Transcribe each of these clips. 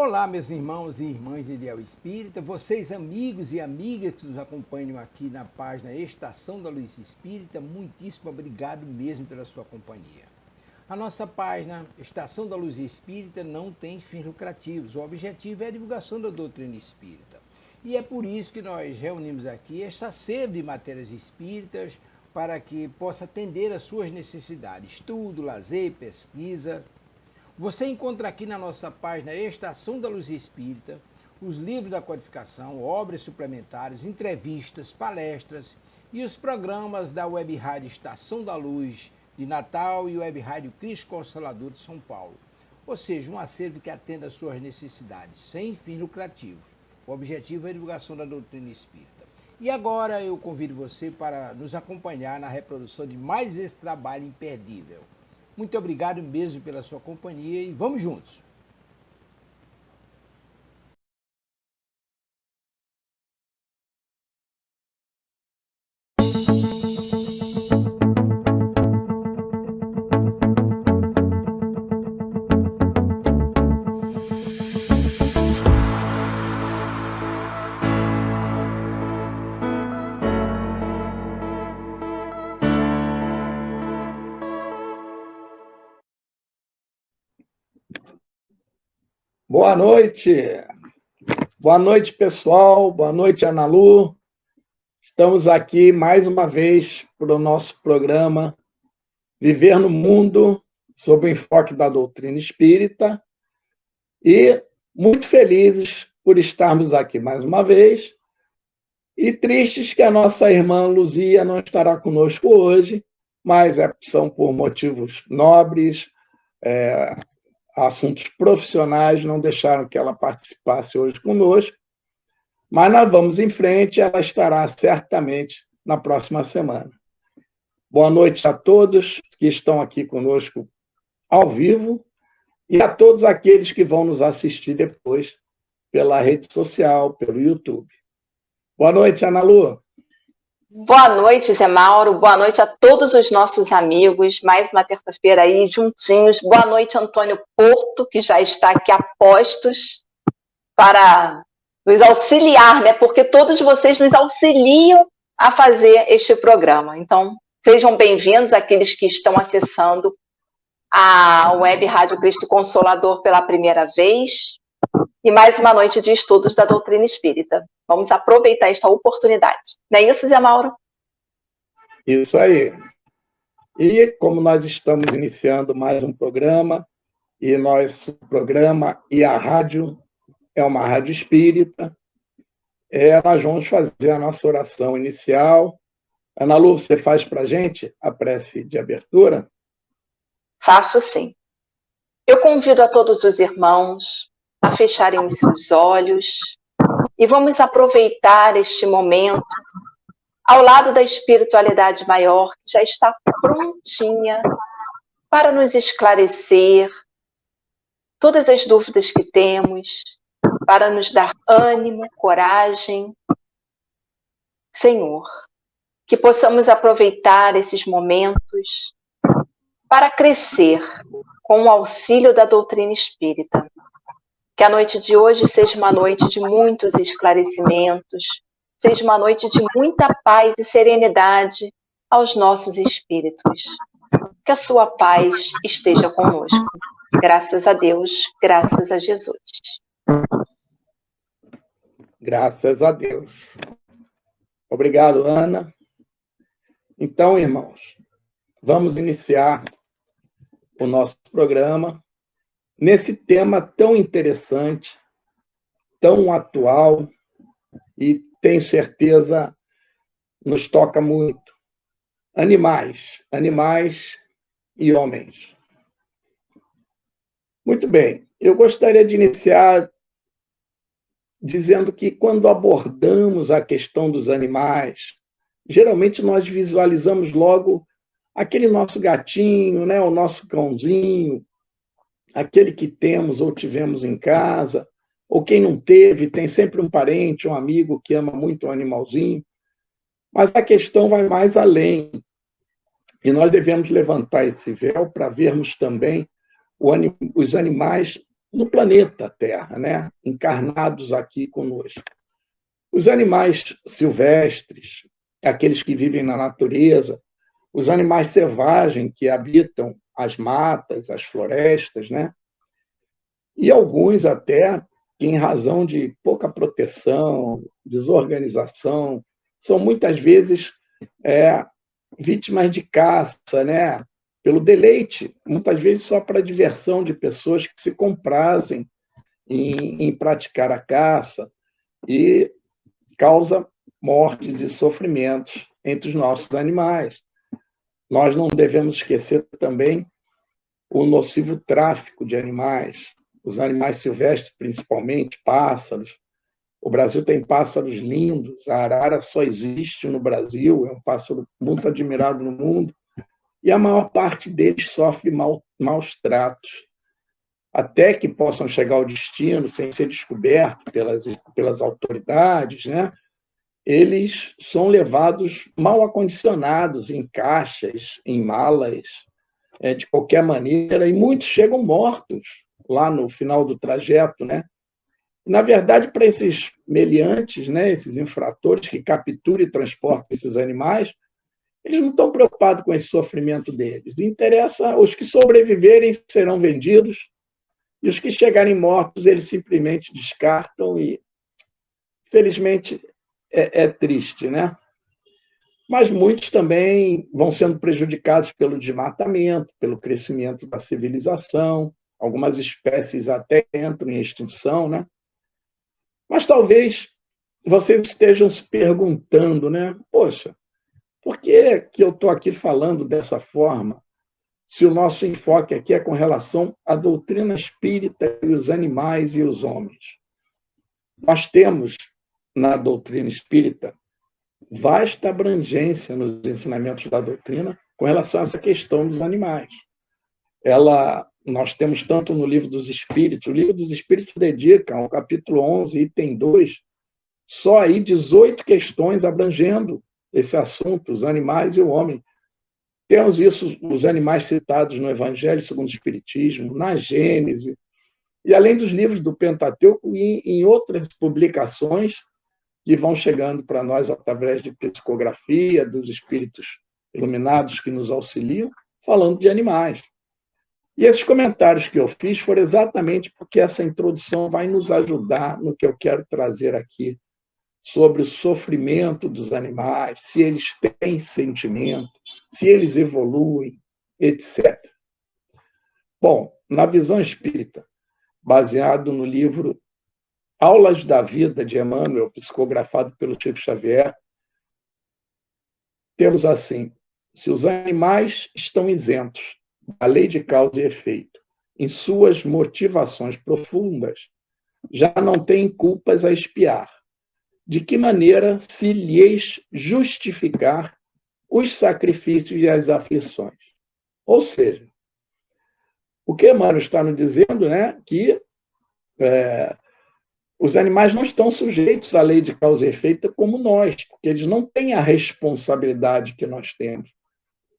Olá, meus irmãos e irmãs de Ideal Espírita, vocês amigos e amigas que nos acompanham aqui na página Estação da Luz Espírita, muitíssimo obrigado mesmo pela sua companhia. A nossa página Estação da Luz Espírita não tem fins lucrativos, o objetivo é a divulgação da doutrina espírita. E é por isso que nós reunimos aqui esta sede de matérias espíritas para que possa atender às suas necessidades, estudo, lazer, pesquisa. Você encontra aqui na nossa página Estação da Luz Espírita os livros da codificação, obras suplementares, entrevistas, palestras e os programas da Web Rádio Estação da Luz de Natal e Web Rádio Cristo Consolador de São Paulo. Ou seja, um acervo que atenda às suas necessidades, sem fins lucrativos. O objetivo é a divulgação da doutrina espírita. E agora eu convido você para nos acompanhar na reprodução de mais esse trabalho imperdível. Muito obrigado mesmo pela sua companhia e vamos juntos! Boa noite! Boa noite, pessoal. Boa noite, Ana Lu. Estamos aqui mais uma vez para o nosso programa Viver no Mundo, sob o enfoque da doutrina espírita. E muito felizes por estarmos aqui mais uma vez. E tristes que a nossa irmã Luzia não estará conosco hoje, mas são por motivos nobres, assuntos profissionais não deixaram que ela participasse hoje conosco, mas nós vamos em frente, ela estará certamente na próxima semana. Boa noite a todos que estão aqui conosco ao vivo e a todos aqueles que vão nos assistir depois pela rede social, pelo YouTube. Boa noite, Ana Lu. Boa noite, Zé Mauro. Boa noite a todos os nossos amigos. Mais uma terça-feira aí, juntinhos. Boa noite, Antônio Porto, que já está aqui a postos para nos auxiliar, né? Porque todos vocês nos auxiliam a fazer este programa. Então, sejam bem-vindos aqueles que estão acessando a Web Rádio Cristo Consolador pela primeira vez. E mais uma noite de estudos da doutrina espírita. Vamos aproveitar esta oportunidade. Não é isso, Zé Mauro? Isso aí. E como nós estamos iniciando mais um programa, e nosso programa e a rádio é uma rádio espírita, nós vamos fazer a nossa oração inicial. Ana Lu, você faz para a gente a prece de abertura? Faço sim. Eu convido a todos os irmãos a fecharem os seus olhos e vamos aproveitar este momento ao lado da espiritualidade maior, que já está prontinha para nos esclarecer todas as dúvidas que temos, para nos dar ânimo, coragem. Senhor, que possamos aproveitar esses momentos para crescer com o auxílio da doutrina espírita. Que a noite de hoje seja uma noite de muitos esclarecimentos, seja uma noite de muita paz e serenidade aos nossos espíritos. Que a sua paz esteja conosco. Graças a Deus, graças a Jesus. Graças a Deus. Obrigado, Ana. Então, irmãos, vamos iniciar o nosso programa nesse tema tão interessante, tão atual e, tenho certeza, nos toca muito. Animais e homens. Muito bem, eu gostaria de iniciar dizendo que quando abordamos a questão dos animais, geralmente nós visualizamos logo aquele nosso gatinho, né, o nosso cãozinho, aquele que temos ou tivemos em casa, ou quem não teve, tem sempre um parente, um amigo que ama muito um animalzinho. Mas a questão vai mais além. E nós devemos levantar esse véu para vermos também os animais no planeta Terra, né? Encarnados aqui conosco. Os animais silvestres, aqueles que vivem na natureza, os animais selvagens que habitam as matas, as florestas, né? E alguns até que, em razão de pouca proteção, desorganização, são muitas vezes vítimas de caça, né? Pelo deleite, muitas vezes só para a diversão de pessoas que se comprazem em praticar a caça e causa mortes e sofrimentos entre os nossos animais. Nós não devemos esquecer também o nocivo tráfico de animais, os animais silvestres, principalmente pássaros. O Brasil tem pássaros lindos, a arara só existe no Brasil, é um pássaro muito admirado no mundo, e a maior parte deles sofre maus tratos, até que possam chegar ao destino sem ser descobertos pelas autoridades, né? Eles são levados mal acondicionados em caixas, em malas, de qualquer maneira, e muitos chegam mortos lá no final do trajeto, né? Na verdade, para esses meliantes, né, esses infratores que capturam e transportam esses animais, eles não estão preocupados com esse sofrimento deles. Interessa, os que sobreviverem serão vendidos, e os que chegarem mortos, eles simplesmente descartam e, felizmente, é triste, né? Mas muitos também vão sendo prejudicados pelo desmatamento, pelo crescimento da civilização, algumas espécies até entram em extinção, né? Mas talvez vocês estejam se perguntando, né? Poxa, por que que eu estou aqui falando dessa forma, se o nosso enfoque aqui é com relação à doutrina espírita e os animais e os homens? Nós temos, na doutrina espírita, vasta abrangência nos ensinamentos da doutrina com relação a essa questão dos animais. Nós temos tanto no Livro dos Espíritos, o Livro dos Espíritos dedica, ao capítulo 11, item 2, só aí 18 questões abrangendo esse assunto, os animais e o homem. Temos isso, os animais citados no Evangelho segundo o Espiritismo, na Gênese, e além dos livros do Pentateuco e em outras publicações que vão chegando para nós através de psicografia, dos espíritos iluminados que nos auxiliam, falando de animais. E esses comentários que eu fiz foram exatamente porque essa introdução vai nos ajudar no que eu quero trazer aqui, sobre o sofrimento dos animais, se eles têm sentimento, se eles evoluem, etc. Bom, na visão espírita, baseado no livro Aulas da Vida, de Emmanuel, psicografado pelo Chico Xavier, temos assim: se os animais estão isentos da lei de causa e efeito, em suas motivações profundas, já não têm culpas a expiar. De que maneira se lhes justificar os sacrifícios e as aflições? Ou seja, o que Emmanuel está nos dizendo, né, que os animais não estão sujeitos à lei de causa e efeito como nós, porque eles não têm a responsabilidade que nós temos,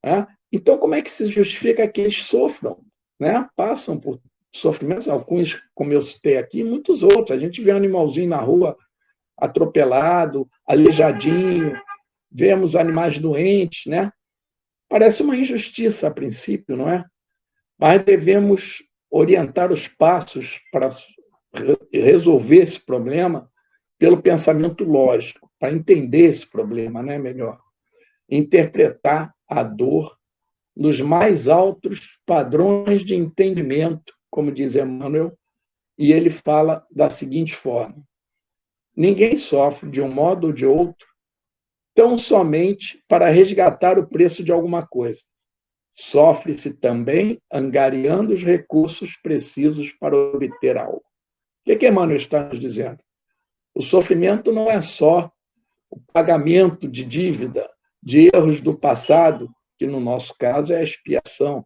né? Então, como é que se justifica que eles sofram, né? Passam por sofrimentos, alguns, como eu citei aqui, muitos outros. A gente vê um animalzinho na rua atropelado, aleijadinho, vemos animais doentes, né? Parece uma injustiça a princípio, não é? Mas devemos orientar os passos para resolver esse problema pelo pensamento lógico, para entender esse problema, né, melhor. Interpretar a dor nos mais altos padrões de entendimento, como diz Emmanuel, e ele fala da seguinte forma: ninguém sofre de um modo ou de outro tão somente para resgatar o preço de alguma coisa. Sofre-se também angariando os recursos precisos para obter algo. O que Emmanuel está nos dizendo? O sofrimento não é só o pagamento de dívida, de erros do passado, que no nosso caso é a expiação.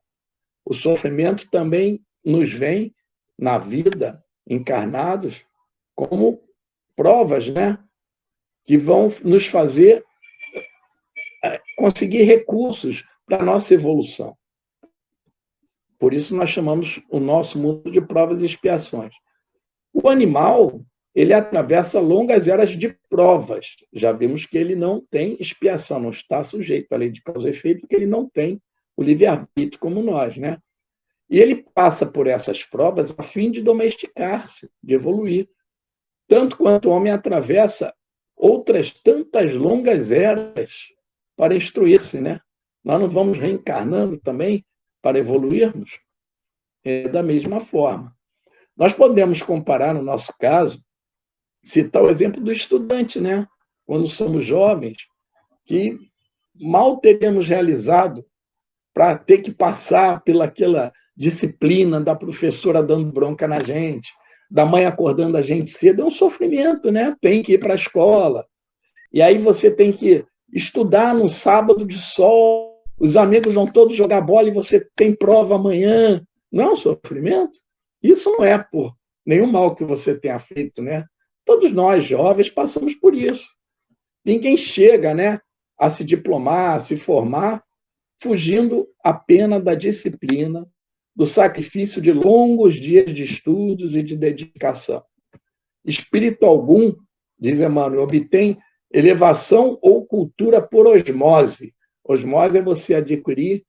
O sofrimento também nos vem na vida, encarnados, como provas, né, que vão nos fazer conseguir recursos para a nossa evolução. Por isso nós chamamos o nosso mundo de provas e expiações. O animal, ele atravessa longas eras de provas. Já vimos que ele não tem expiação, não está sujeito à lei de causa e efeito, porque ele não tem o livre-arbítrio como nós, né? E ele passa por essas provas a fim de domesticar-se, de evoluir. Tanto quanto o homem atravessa outras tantas longas eras para instruir-se, né? Nós não vamos reencarnando também para evoluirmos? Da mesma forma. Nós podemos comparar, no nosso caso, citar o exemplo do estudante, né? Quando somos jovens, que mal teremos realizado para ter que passar pelaquela disciplina da professora dando bronca na gente, da mãe acordando a gente cedo, é um sofrimento, né? Tem que ir para a escola. E aí você tem que estudar no sábado de sol, os amigos vão todos jogar bola e você tem prova amanhã. Não é um sofrimento? Isso não é por nenhum mal que você tenha feito, né? Todos nós, jovens, passamos por isso. Ninguém chega, né, a se diplomar, a se formar, fugindo apenas da disciplina, do sacrifício de longos dias de estudos e de dedicação. Espírito algum, diz Emmanuel, obtém elevação ou cultura por osmose. Osmose é você adquirir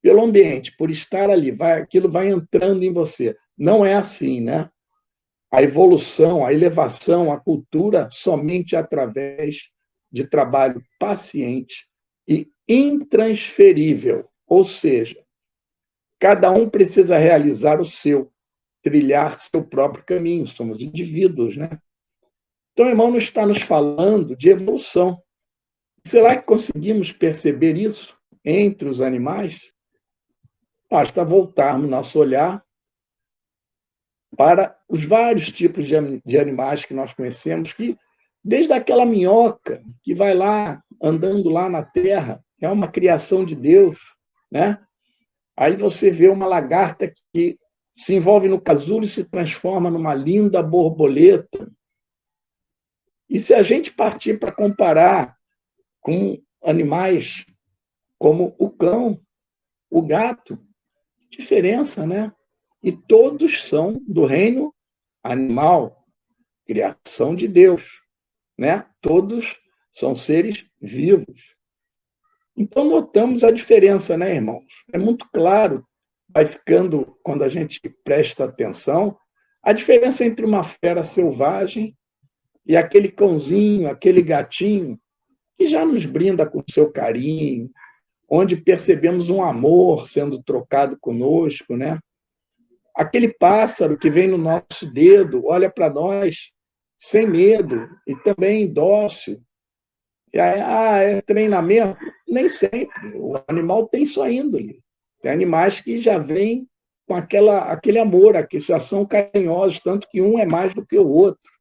pelo ambiente, por estar ali, aquilo vai entrando em você. Não é assim, né? A evolução, a elevação, a cultura, somente através de trabalho paciente e intransferível. Ou seja, cada um precisa realizar o seu, trilhar seu próprio caminho. Somos indivíduos, né? Então, o irmão está nos falando de evolução. Será que conseguimos perceber isso entre os animais? Basta voltarmos nosso olhar para os vários tipos de animais que nós conhecemos, que desde aquela minhoca que vai lá, andando lá na terra, é uma criação de Deus, né? Aí você vê uma lagarta que se envolve no casulo e se transforma numa linda borboleta. E se a gente partir para comparar com animais como o cão, o gato, diferença, né? E todos são do reino animal, criação de Deus, né? Todos são seres vivos. Então, notamos a diferença, né, irmãos? É muito claro, vai ficando, quando a gente presta atenção, a diferença entre uma fera selvagem e aquele cãozinho, aquele gatinho, que já nos brinda com seu carinho, onde percebemos um amor sendo trocado conosco, né? Aquele pássaro que vem no nosso dedo, olha para nós sem medo e também dócil. E aí, é treinamento? Nem sempre. O animal tem sua índole. Tem animais que já vêm com aquele amor, que já são carinhosos, tanto que um é mais do que o outro.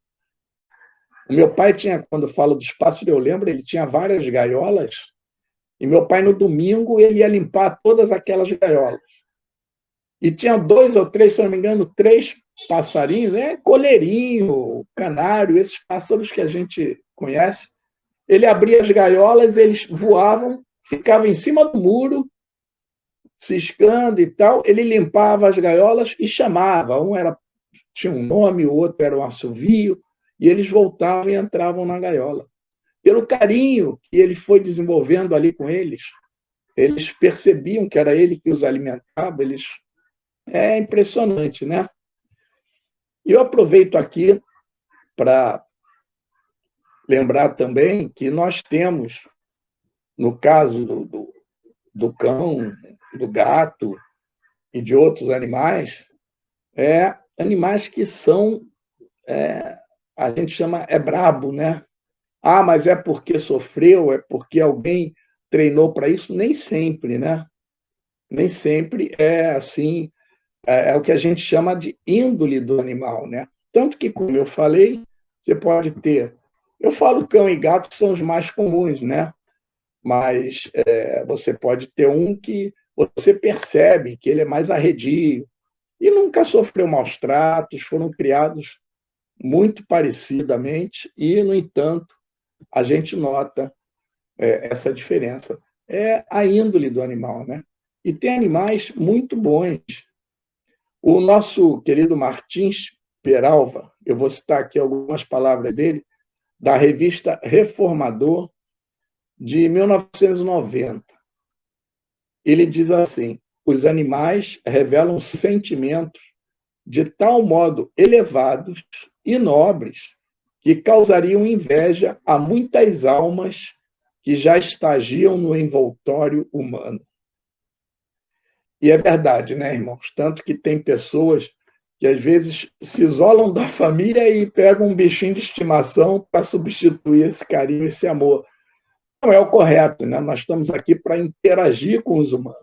O meu pai tinha, quando eu falo dos pássaros, eu lembro, ele tinha várias gaiolas, e meu pai, no domingo, ele ia limpar todas aquelas gaiolas. E tinha 2 ou 3, se não me engano, 3 passarinhos, coleirinho, canário, esses pássaros que a gente conhece. Ele abria as gaiolas, eles voavam, ficavam em cima do muro, ciscando e tal. Ele limpava as gaiolas e chamava. Tinha um nome, o outro era um assovio, e eles voltavam e entravam na gaiola. Pelo carinho que ele foi desenvolvendo ali com eles percebiam que era ele que os alimentava. É impressionante, né? E eu aproveito aqui para lembrar também que nós temos, no caso do cão, do gato e de outros animais, animais que são, a gente chama, brabo, né? Mas é porque sofreu, é porque alguém treinou para isso? Nem sempre, né? Nem sempre é assim, é o que a gente chama de índole do animal, né? Tanto que, como eu falei, você pode ter... Eu falo cão e gato que são os mais comuns, né? Mas você pode ter um que você percebe que ele é mais arredio e nunca sofreu maus tratos, foram criados muito parecidamente e, no entanto, a gente nota essa diferença. É a índole do animal, né? E tem animais muito bons, O nosso querido Martins Peralva, eu vou citar aqui algumas palavras dele, da revista Reformador, de 1990. Ele diz assim: os animais revelam sentimentos de tal modo elevados e nobres que causariam inveja a muitas almas que já estagiam no envoltório humano. E é verdade, né, irmãos? Tanto que tem pessoas que às vezes se isolam da família e pegam um bichinho de estimação para substituir esse carinho, esse amor. Não é o correto, né? Nós estamos aqui para interagir com os humanos.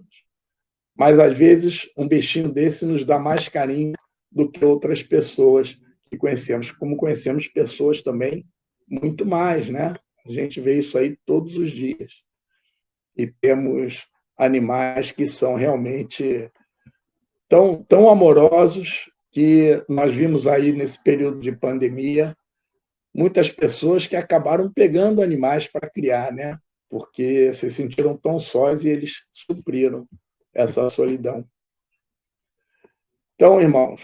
Mas, às vezes, um bichinho desse nos dá mais carinho do que outras pessoas que conhecemos, como conhecemos pessoas também muito mais, né? A gente vê isso aí todos os dias. E temos animais que são realmente tão amorosos que nós vimos aí nesse período de pandemia muitas pessoas que acabaram pegando animais para criar, né? Porque se sentiram tão sós e eles supriram essa solidão. Então, irmãos,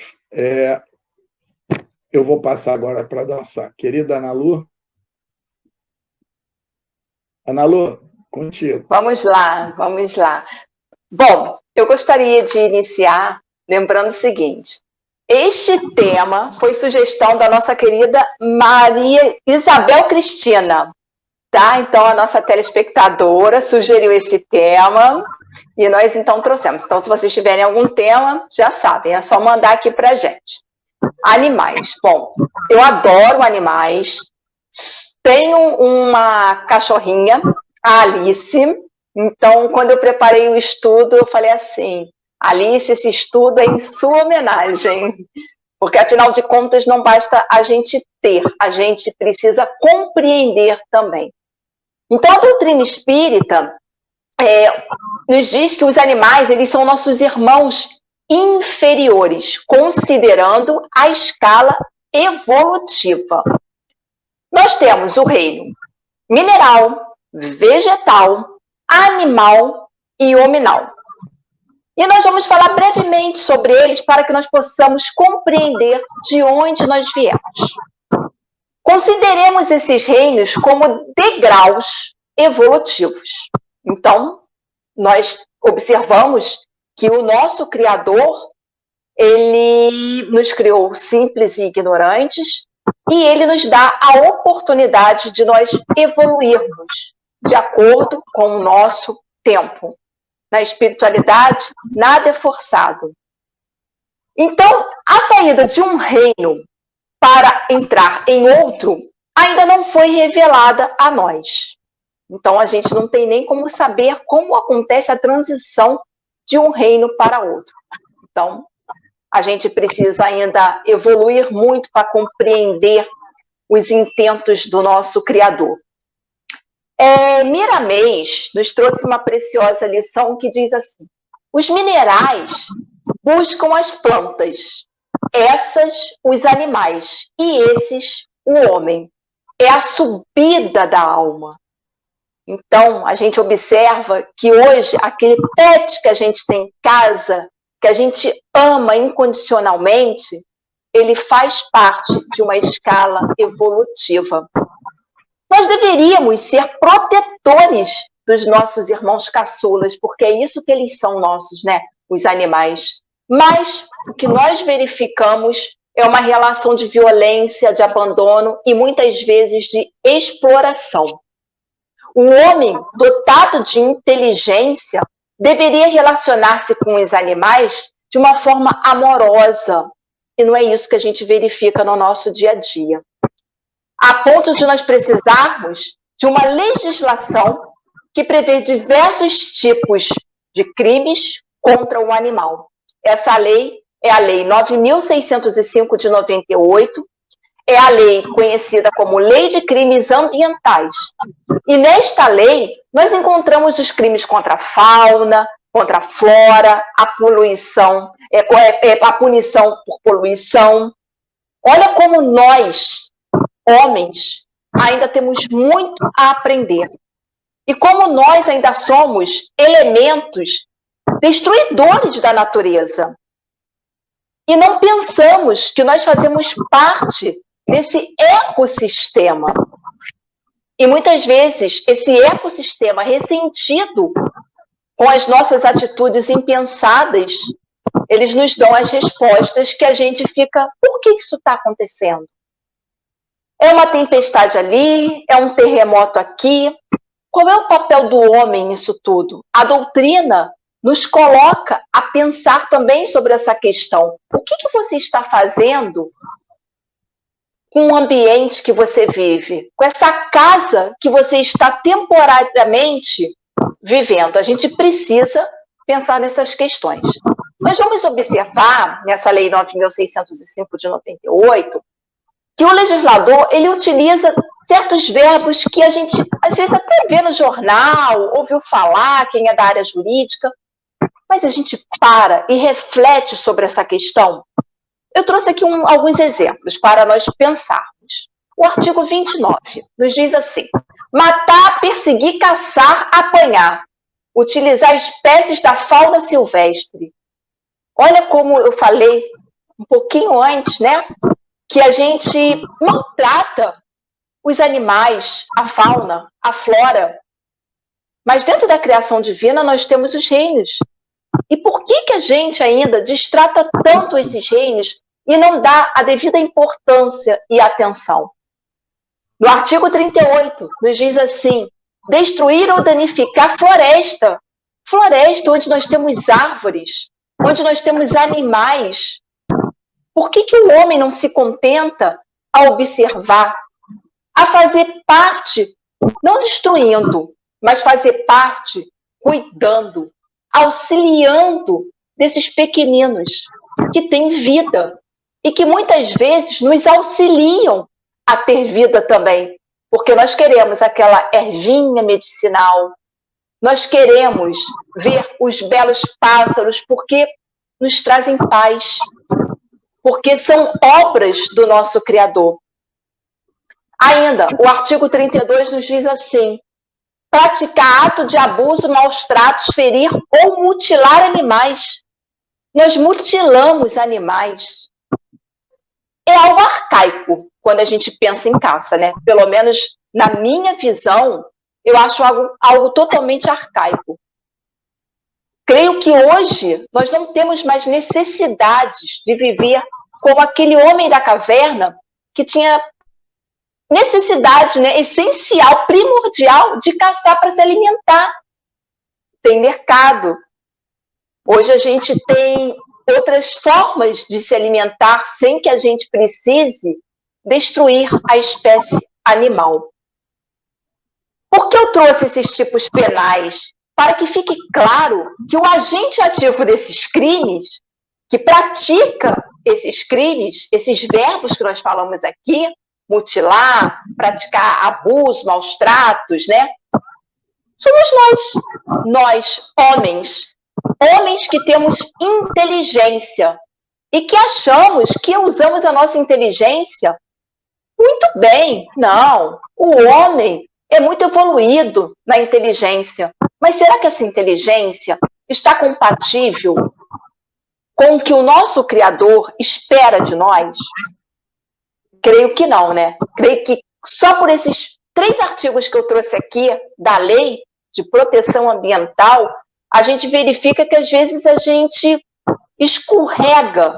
eu vou passar agora para a nossa querida Ana Lu. Ana Lu, contigo. Vamos lá, vamos lá. Bom, eu gostaria de iniciar lembrando o seguinte: este tema foi sugestão da nossa querida Maria Isabel Cristina, tá? Então, a nossa telespectadora sugeriu esse tema e nós, então, trouxemos. Então, se vocês tiverem algum tema, já sabem, é só mandar aqui pra gente. Animais. Bom, eu adoro animais. Tenho uma cachorrinha, a Alice. Então, quando eu preparei o estudo, eu falei assim: Alice, esse estudo é em sua homenagem, porque afinal de contas não basta a gente ter, a gente precisa compreender também. Então a doutrina espírita nos diz que os animais, eles são nossos irmãos inferiores, considerando a escala evolutiva. Nós temos o reino mineral, vegetal, animal e hominal. E nós vamos falar brevemente sobre eles para que nós possamos compreender de onde nós viemos. Consideremos esses reinos como degraus evolutivos. Então, nós observamos que o nosso Criador, ele nos criou simples e ignorantes e ele nos dá a oportunidade de nós evoluirmos de acordo com o nosso tempo. Na espiritualidade, nada é forçado. Então, a saída de um reino para entrar em outro ainda não foi revelada a nós. Então, a gente não tem nem como saber como acontece a transição de um reino para outro. Então, a gente precisa ainda evoluir muito para compreender os intentos do nosso Criador. Miramês nos trouxe uma preciosa lição que diz assim: os minerais buscam as plantas, essas os animais e esses o homem. É a subida da alma. Então, a gente observa que hoje aquele pet que a gente tem em casa, que a gente ama incondicionalmente, ele faz parte de uma escala evolutiva. Nós deveríamos ser protetores dos nossos irmãos caçulas, porque é isso que eles são nossos, né? Os animais. Mas o que nós verificamos é uma relação de violência, de abandono e muitas vezes de exploração. O homem dotado de inteligência deveria relacionar-se com os animais de uma forma amorosa. E não é isso que a gente verifica no nosso dia a dia. A ponto de nós precisarmos de uma legislação que prevê diversos tipos de crimes contra o animal. Essa lei é a Lei 9.605 de 98, é a lei conhecida como Lei de Crimes Ambientais. E nesta lei, nós encontramos os crimes contra a fauna, contra a flora, a poluição, a punição por poluição. Olha como nós, homens, ainda temos muito a aprender. E como nós ainda somos elementos destruidores da natureza. e não pensamos que nós fazemos parte desse ecossistema. E muitas vezes esse ecossistema ressentido com as nossas atitudes impensadas, eles nos dão as respostas que a gente fica, por que isso está acontecendo? É uma tempestade ali, é um terremoto aqui. Qual é o papel do homem nisso tudo? A doutrina nos coloca a pensar também sobre essa questão. O que você está fazendo com o ambiente que você vive? Com essa casa que você está temporariamente vivendo? A gente precisa pensar nessas questões. Nós vamos observar, nessa Lei 9.605 de 98, que o legislador, ele utiliza certos verbos que a gente, às vezes, até vê no jornal, ouviu falar, quem é da área jurídica, mas a gente para e reflete sobre essa questão. Eu trouxe aqui alguns exemplos para nós pensarmos. O artigo 29 nos diz assim: matar, perseguir, caçar, apanhar, utilizar espécies da fauna silvestre. Olha como eu falei um pouquinho antes, né? Que a gente maltrata os animais, a fauna, a flora. Mas dentro da criação divina nós temos os reinos. E por que a gente ainda destrata tanto esses reinos e não dá a devida importância e atenção? No artigo 38, nos diz assim: destruir ou danificar floresta. Floresta onde nós temos árvores, onde nós temos animais. Por que o homem não se contenta a observar, a fazer parte, não destruindo, mas fazer parte, cuidando, auxiliando desses pequeninos que têm vida e que muitas vezes nos auxiliam a ter vida também, porque nós queremos aquela ervinha medicinal, nós queremos ver os belos pássaros porque nos trazem paz, porque são obras do nosso Criador. Ainda, o artigo 32 nos diz assim: praticar ato de abuso, maus tratos, ferir ou mutilar animais. Nós mutilamos animais. É algo arcaico quando a gente pensa em caça, né? Pelo menos na minha visão, eu acho algo totalmente arcaico. Creio que hoje nós não temos mais necessidades de viver como aquele homem da caverna que tinha necessidade, né, essencial, primordial de caçar para se alimentar. Tem mercado. Hoje a gente tem outras formas de se alimentar sem que a gente precise destruir a espécie animal. Por que eu trouxe esses tipos penais? Para que fique claro que o agente ativo desses crimes, que pratica esses crimes, esses verbos que nós falamos aqui, mutilar, praticar abuso, maus tratos, né? Somos nós, homens que temos inteligência e que achamos que usamos a nossa inteligência muito bem. Não, o homem é muito evoluído na inteligência. Mas será que essa inteligência está compatível com o que o nosso Criador espera de nós? Creio que não, né? Creio que só por esses 3 artigos que eu trouxe aqui da Lei de Proteção Ambiental, a gente verifica que às vezes a gente escorrega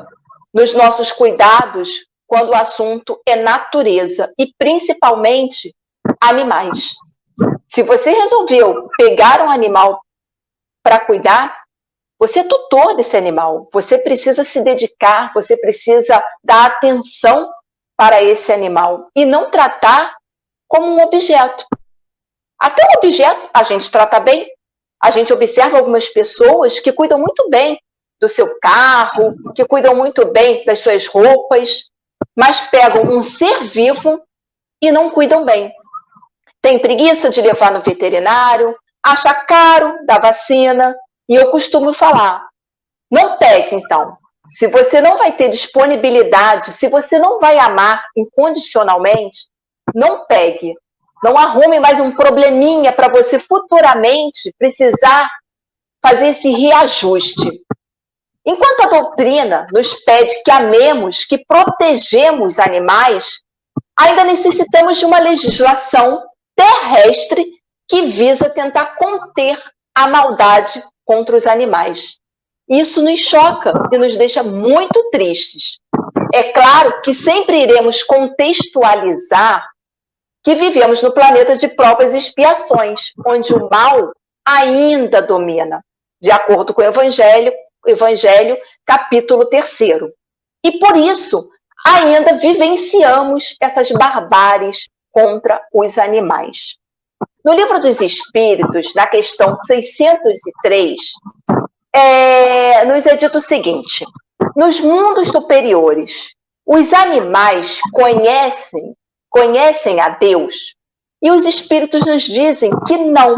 nos nossos cuidados quando o assunto é natureza e principalmente animais. Se você resolveu pegar um animal para cuidar, você é tutor desse animal. Você precisa se dedicar, você precisa dar atenção para esse animal e não tratar como um objeto. Até um objeto a gente trata bem. A gente observa algumas pessoas que cuidam muito bem do seu carro, que cuidam muito bem das suas roupas, mas pegam um ser vivo e não cuidam bem. Tem preguiça de levar no veterinário, acha caro da vacina, e eu costumo falar, não pegue então. Se você não vai ter disponibilidade, se você não vai amar incondicionalmente, não pegue. Não arrume mais um probleminha para você futuramente precisar fazer esse reajuste. Enquanto a doutrina nos pede que amemos, que protejemos animais, ainda necessitamos de uma legislação terrestre que visa tentar conter a maldade contra os animais. Isso nos choca e nos deixa muito tristes. É claro que sempre iremos contextualizar que vivemos no planeta de provas e expiações, onde o mal ainda domina, de acordo com o Evangelho, capítulo 3º. E por isso, ainda vivenciamos essas barbáries contra os animais. No Livro dos Espíritos, na questão 603, nos é dito o seguinte: nos mundos superiores, os animais conhecem a Deus, e os espíritos nos dizem que não.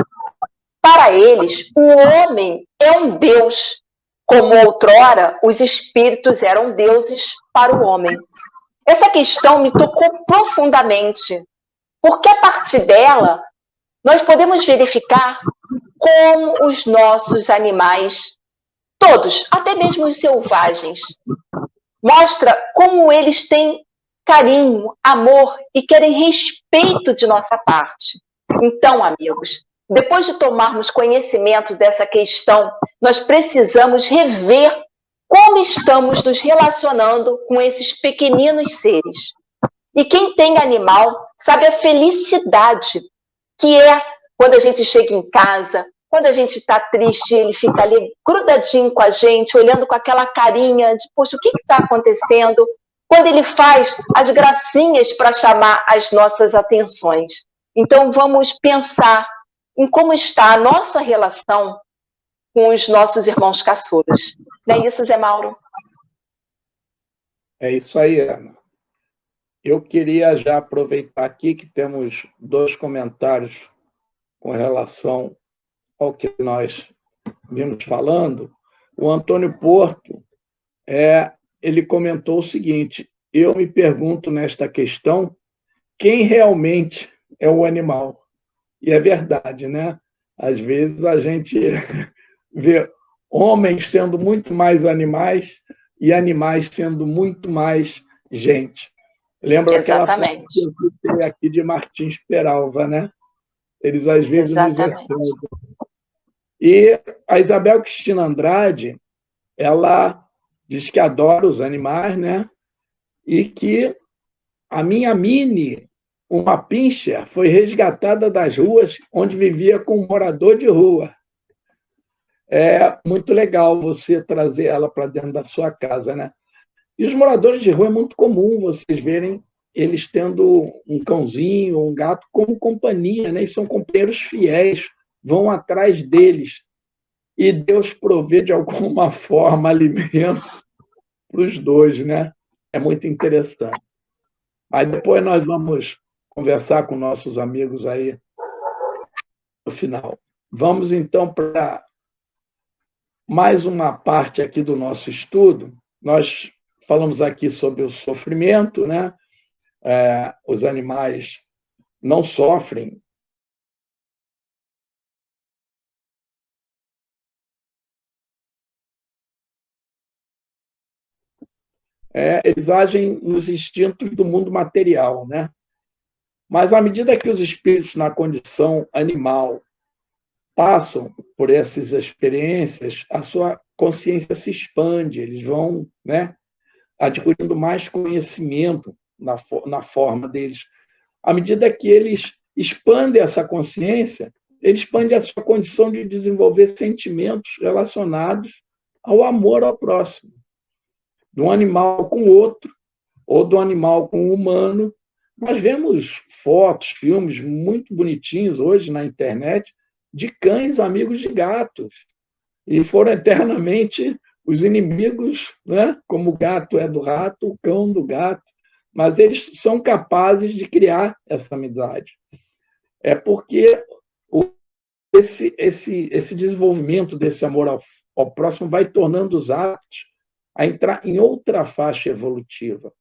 Para eles, o homem é um Deus, como outrora os espíritos eram deuses para o homem. Essa questão me tocou profundamente, porque a partir dela, nós podemos verificar como os nossos animais, todos, até mesmo os selvagens, mostra como eles têm carinho, amor e querem respeito de nossa parte. Então, amigos, depois de tomarmos conhecimento dessa questão, nós precisamos rever como estamos nos relacionando com esses pequeninos seres. E quem tem animal sabe a felicidade que é quando a gente chega em casa, quando a gente está triste, ele fica ali grudadinho com a gente, olhando com aquela carinha de, poxa, o que está acontecendo? Quando ele faz as gracinhas para chamar as nossas atenções. Então, vamos pensar em como está a nossa relação com os nossos irmãos caçulas. Não é isso, Zé Mauro? É isso aí, Ana. Eu queria já aproveitar aqui que temos 2 comentários com relação ao que nós vimos falando. O Antônio Porto, ele comentou o seguinte: eu me pergunto nesta questão, quem realmente é o animal? E é verdade, né? Às vezes a gente vê homens sendo muito mais animais e animais sendo muito mais gente. Lembra aquela frase que eu citei aqui de Martins Peralva, né? Eles às vezes nos excedem. E a Isabel Cristina Andrade, ela diz que adora os animais, né? E que a minha Mini, uma pincher, foi resgatada das ruas onde vivia com um morador de rua. É muito legal você trazer ela para dentro da sua casa, né? E os moradores de rua é muito comum vocês verem eles tendo um cãozinho ou um gato como companhia, né? E são companheiros fiéis, vão atrás deles. E Deus provê de alguma forma alimento para os 2, né? É muito interessante. Aí depois nós vamos conversar com nossos amigos aí no final. Vamos então para mais uma parte aqui do nosso estudo. Nós falamos aqui sobre o sofrimento, né? Os animais não sofrem. Eles agem nos instintos do mundo material, né? Mas à medida que os espíritos na condição animal passam por essas experiências, a sua consciência se expande, eles vão, né, adquirindo mais conhecimento na forma deles. À medida que eles expandem essa consciência, eles expandem a sua condição de desenvolver sentimentos relacionados ao amor ao próximo, de um animal com outro, ou do animal com o humano. Nós vemos fotos, filmes muito bonitinhos hoje na internet de cães amigos de gatos, e foram eternamente os inimigos, né? Como o gato é do rato, o cão do gato, mas eles são capazes de criar essa amizade. É porque esse desenvolvimento desse amor ao próximo vai tornando os atos a entrar em outra faixa evolutiva.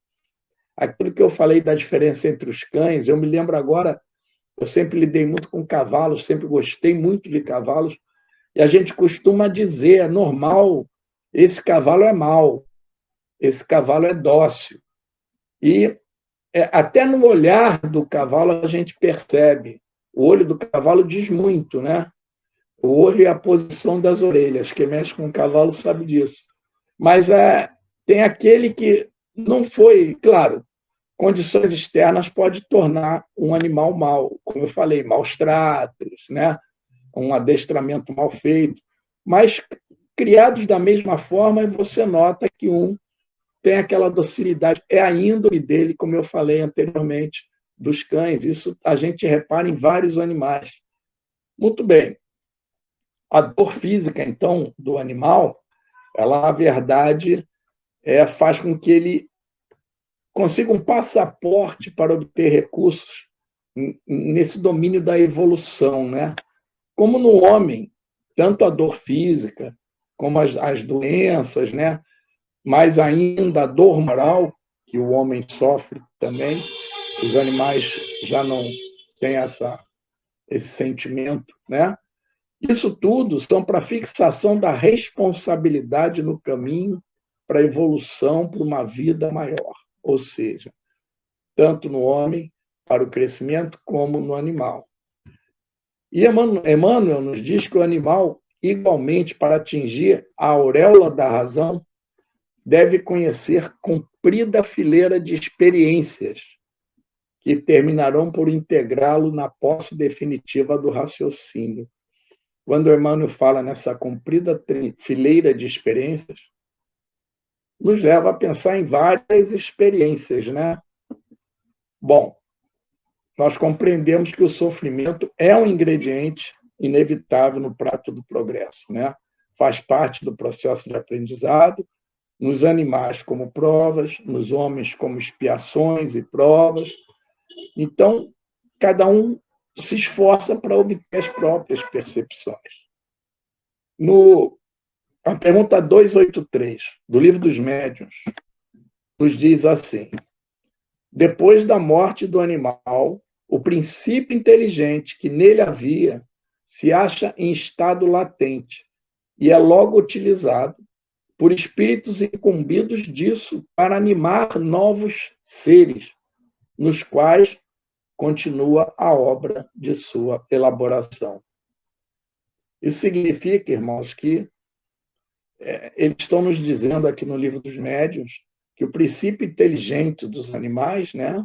Aquilo que eu falei da diferença entre os cães, eu me lembro agora, eu sempre lidei muito com cavalos, sempre gostei muito de cavalos, e a gente costuma dizer, é normal esse cavalo é mau, esse cavalo é dócil. E até no olhar do cavalo a gente percebe. O olho do cavalo diz muito, né? O olho e a posição das orelhas. Quem mexe com o cavalo sabe disso. Mas tem aquele que não foi, claro, condições externas pode tornar um animal mau, como eu falei, maus tratos, né? Um adestramento mal feito, mas criados da mesma forma, você nota que um tem aquela docilidade, é a índole dele, como eu falei anteriormente, dos cães. Isso a gente repara em vários animais. Muito bem. A dor física, então, do animal, ela, na verdade, faz com que ele consiga um passaporte para obter recursos nesse domínio da evolução, né? Como no homem, tanto a dor física como as doenças, né? Mais ainda a dor moral, que o homem sofre também, os animais já não têm esse sentimento, né? Isso tudo são para a fixação da responsabilidade no caminho para a evolução, para uma vida maior. Ou seja, tanto no homem, para o crescimento, como no animal. E Emmanuel nos diz que o animal, igualmente, para atingir a auréola da razão, deve conhecer comprida fileira de experiências que terminarão por integrá-lo na posse definitiva do raciocínio. Quando Emmanuel fala nessa comprida fileira de experiências, nos leva a pensar em várias experiências, né? Bom, nós compreendemos que o sofrimento é um ingrediente inevitável no prato do progresso, né? Faz parte do processo de aprendizado, nos animais como provas, nos homens como expiações e provas. Então, cada um se esforça para obter as próprias percepções. A pergunta 283, do Livro dos Médiuns, nos diz assim: depois da morte do animal, o princípio inteligente que nele havia se acha em estado latente e é logo utilizado por espíritos incumbidos disso para animar novos seres, nos quais continua a obra de sua elaboração. Isso significa, irmãos, que eles estão nos dizendo aqui no Livro dos Médiuns que o princípio inteligente dos animais, né,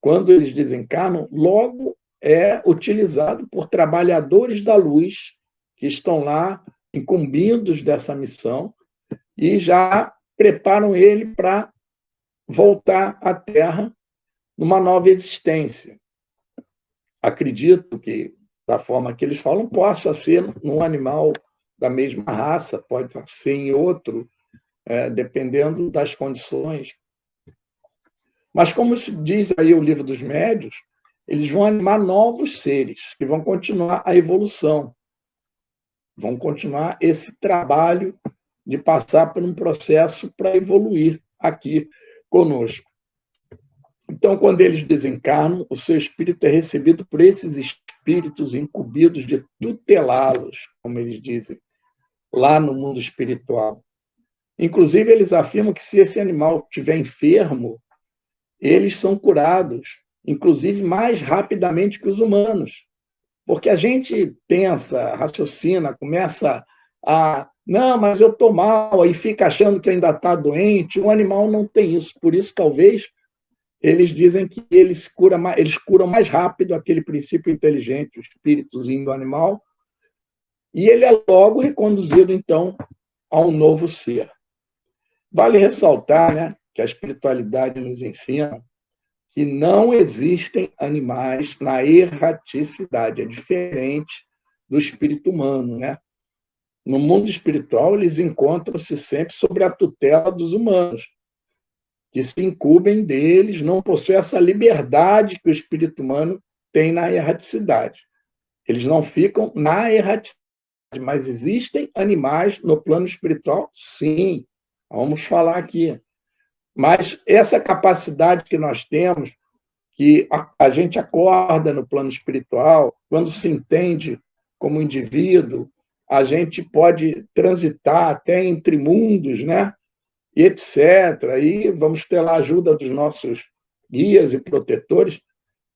quando eles desencarnam, logo é utilizado por trabalhadores da luz que estão lá incumbidos dessa missão e já preparam ele para voltar à Terra numa nova existência. Acredito que, da forma que eles falam, possa ser num animal da mesma raça, pode ser em outro, dependendo das condições. Mas, como diz aí o Livro dos Médiuns, eles vão animar novos seres, que vão continuar a evolução, vão continuar esse trabalho de passar por um processo para evoluir aqui conosco. Então, quando eles desencarnam, o seu espírito é recebido por esses espíritos incumbidos de tutelá-los, como eles dizem, lá no mundo espiritual. Inclusive, eles afirmam que se esse animal estiver enfermo, eles são curados, inclusive mais rapidamente que os humanos. Porque a gente pensa, raciocina, começa a... Não, mas eu estou mal, aí fica achando que ainda está doente. O animal não tem isso. Por isso, talvez, eles dizem que eles curam mais rápido aquele princípio inteligente, o espíritozinho do animal, e ele é logo reconduzido, então, a um novo ser. Vale ressaltar, né, que a espiritualidade nos ensina que não existem animais na erraticidade, é diferente do espírito humano, né? No mundo espiritual, eles encontram-se sempre sob a tutela dos humanos, que se incumbem deles, não possuem essa liberdade que o espírito humano tem na erraticidade. Eles não ficam na erraticidade, mas existem animais no plano espiritual? Sim, vamos falar aqui. Mas essa capacidade que nós temos, que a gente acorda no plano espiritual, quando se entende como indivíduo, a gente pode transitar até entre mundos, né? E etc. Aí vamos ter lá a ajuda dos nossos guias e protetores.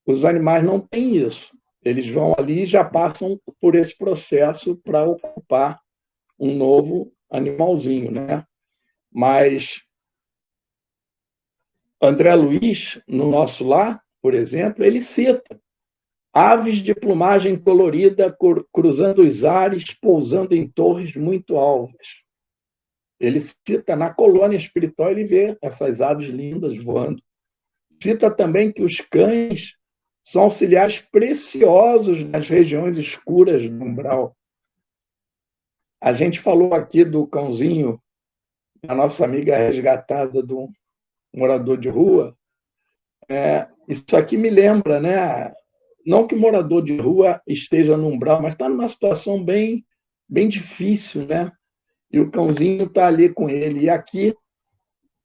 Os animais não têm isso. Eles vão ali e já passam por esse processo para ocupar um novo animalzinho, né? Mas André Luiz, no nosso lar, por exemplo, ele cita aves de plumagem colorida cruzando os ares, pousando em torres muito altas. Ele cita na colônia espiritual, ele vê essas aves lindas voando. Cita também que os cães são auxiliares preciosos nas regiões escuras do umbral. A gente falou aqui do cãozinho, da nossa amiga resgatada do morador de rua. Isso aqui me lembra, né? Não que o morador de rua esteja no umbral, mas está numa situação bem, bem difícil, né? E o cãozinho está ali com ele. E aqui,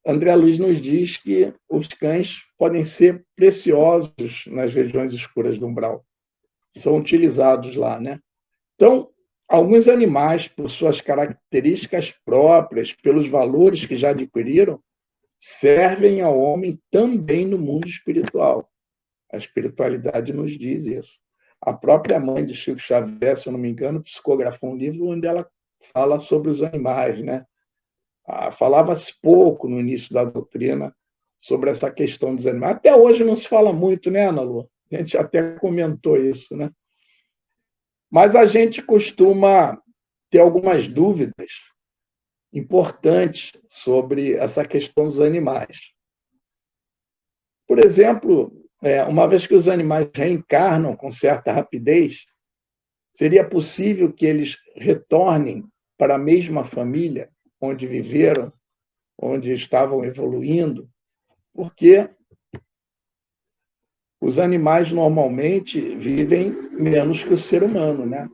André Luiz nos diz que os cães podem ser preciosos nas regiões escuras do umbral. São utilizados lá, né? Então, alguns animais, por suas características próprias, pelos valores que já adquiriram, servem ao homem também no mundo espiritual. A espiritualidade nos diz isso. A própria mãe de Chico Xavier, se eu não me engano, psicografou um livro onde ela fala sobre os animais, né? Falava-se pouco no início da doutrina sobre essa questão dos animais. Até hoje não se fala muito, né, Ana Lu? A gente até comentou isso, né? Mas a gente costuma ter algumas dúvidas importantes sobre essa questão dos animais. Por exemplo, uma vez que os animais reencarnam com certa rapidez, seria possível que eles retornem para a mesma família onde viveram, onde estavam evoluindo, porque os animais normalmente vivem menos que o ser humano, né?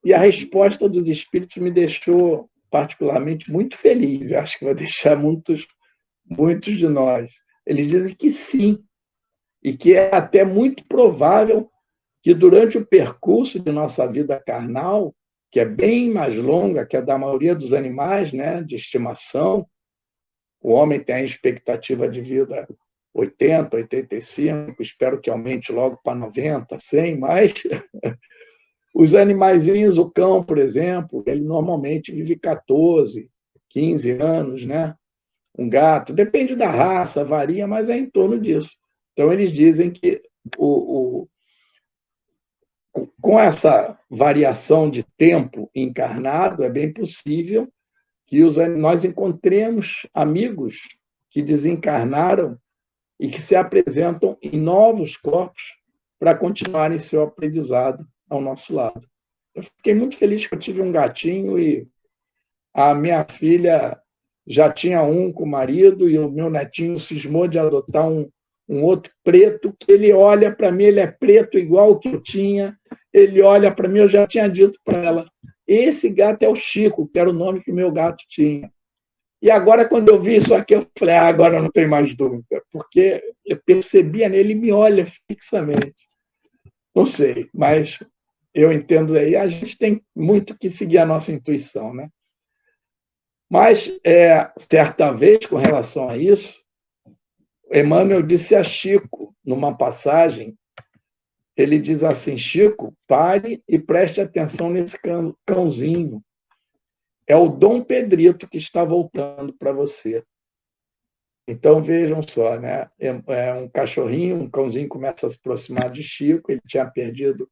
E a resposta dos espíritos me deixou particularmente muito feliz. Eu acho que vai deixar muitos de nós. Eles dizem que sim, e que é até muito provável que durante o percurso de nossa vida carnal, que é bem mais longa que a da maioria dos animais, né, de estimação, o homem tem a expectativa de vida 80, 85, espero que aumente logo para 90, 100, mas os animaizinhos, o cão, por exemplo, ele normalmente vive 14, 15 anos, né? Um gato, depende da raça, varia, mas é em torno disso. Então, eles dizem que com essa variação de tempo encarnado, é bem possível que nós encontremos amigos que desencarnaram e que se apresentam em novos corpos para continuarem seu aprendizado ao nosso lado. Eu fiquei muito feliz que eu tive um gatinho e a minha filha já tinha um com o marido e o meu netinho cismou de adotar um outro preto, que ele olha para mim, ele é preto igual o que eu tinha, ele olha para mim, eu já tinha dito para ela, esse gato é o Chico, que era o nome que o meu gato tinha. E agora, quando eu vi isso aqui, eu falei, agora não tem mais dúvida, porque eu percebia nele, ele me olha fixamente. Não sei, mas eu entendo aí, a gente tem muito que seguir a nossa intuição, né? Mas, certa vez, com relação a isso, Emmanuel disse a Chico, numa passagem, ele diz assim, Chico, pare e preste atenção nesse cãozinho. É o Dom Pedrito que está voltando para você. Então, vejam só, né? É um cachorrinho, um cãozinho começa a se aproximar de Chico, ele tinha perdido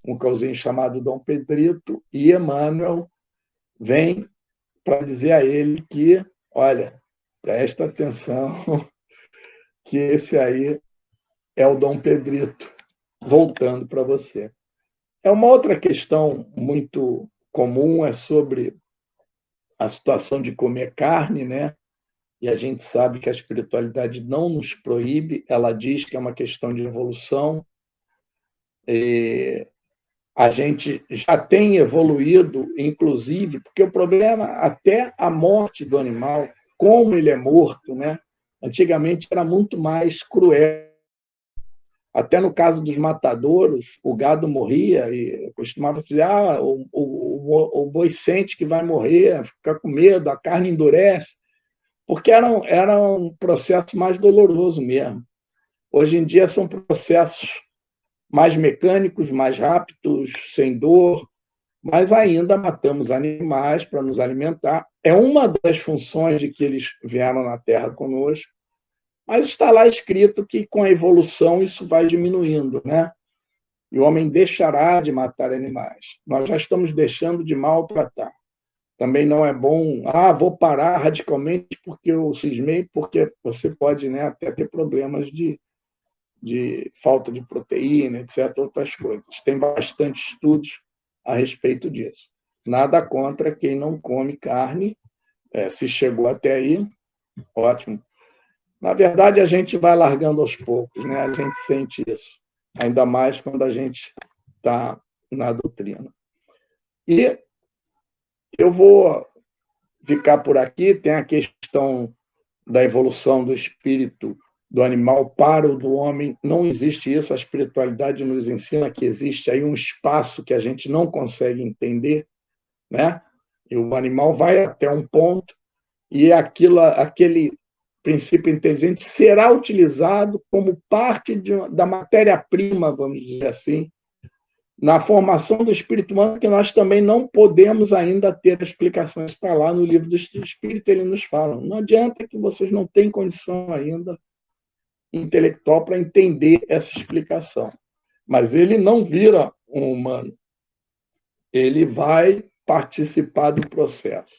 um cãozinho chamado Dom Pedrito, e Emmanuel vem para dizer a ele que, olha, presta atenção, que esse aí é o Dom Pedrito voltando para você. É uma outra questão muito comum, é sobre a situação de comer carne, né? E a gente sabe que a espiritualidade não nos proíbe, ela diz que é uma questão de evolução. E a gente já tem evoluído, inclusive, porque o problema, até a morte do animal, como ele é morto, né? Antigamente era muito mais cruel. Até no caso dos matadouros, o gado morria e costumava dizer, o o boi sente que vai morrer, fica com medo, a carne endurece, porque era um processo mais doloroso mesmo. Hoje em dia são processos mais mecânicos, mais rápidos, sem dor, mas ainda matamos animais para nos alimentar. É uma das funções de que eles vieram na Terra conosco, mas está lá escrito que com a evolução isso vai diminuindo, né? E o homem deixará de matar animais. Nós já estamos deixando de maltratar. Também não é bom, vou parar radicalmente porque eu cismei, porque você pode, né, até ter problemas de falta de proteína, etc., outras coisas. Tem bastante estudos a respeito disso. Nada contra quem não come carne. Se chegou até aí, ótimo. Na verdade, a gente vai largando aos poucos, né? A gente sente isso. Ainda mais quando a gente está na doutrina. E eu vou ficar por aqui. Tem a questão da evolução do espírito do animal para o do homem. Não existe isso. A espiritualidade nos ensina que existe aí um espaço que a gente não consegue entender, né? E o animal vai até um ponto e aquele princípio inteligente será utilizado como parte da matéria-prima, vamos dizer assim, na formação do espírito humano, que nós também não podemos ainda ter explicações. Está lá no livro do Espírito, ele nos fala. Não adianta que vocês não têm condição ainda intelectual para entender essa explicação. Mas ele não vira um humano. Ele vai participar do processo.